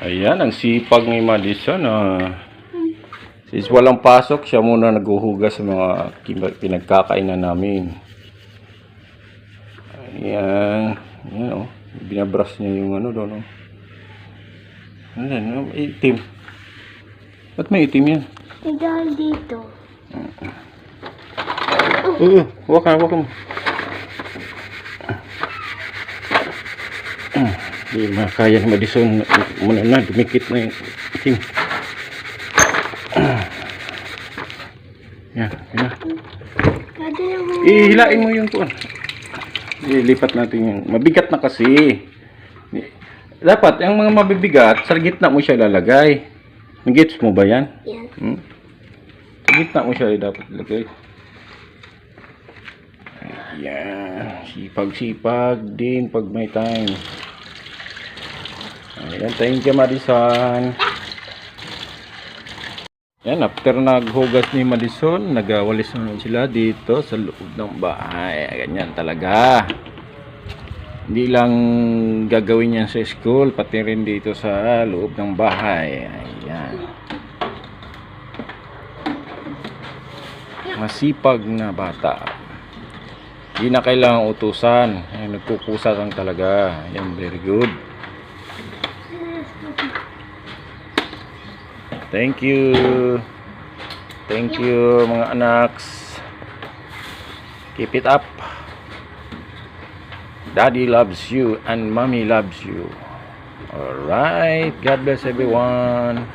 Ayan, ang sipag ni Madison. Since walang pasok, siya muna naghuhugas sa mga pinagkakainan namin. Ayan. Ayan, oh. Binabrush niya yung ano doon, oh. Ano, itim. Ba't may itim yan? Dahil dito. Huwag ka mo. Hindi makaya ni Madison. Muna na, dumikit na yung itim. Yan, yan. Ihilain mo yung tuwan. Ilipat natin yung mabigat na kasi. Dapat, yung mga mabibigat, sa gitna mo siya lalagay. Nag-gets mo ba yan? Yan. Sa gitna mo siya dapat ilagay. Ayan. Sipag-sipag din pag may time. Ayan, thank you Madison. Yan, after naghugas ni Madison, nagawalis na sila dito sa loob ng bahay. Ganyan talaga. Hindi lang gagawin yan sa school, pati rin dito sa loob ng bahay. Ayan. Masipag na bata. Hindi na kailangang utusan. Ayan, nagkukusa lang talaga. Ayan, very good. Thank you. Thank you mga anaks. Keep it up. Daddy loves you and mommy loves you. Alright. God bless everyone.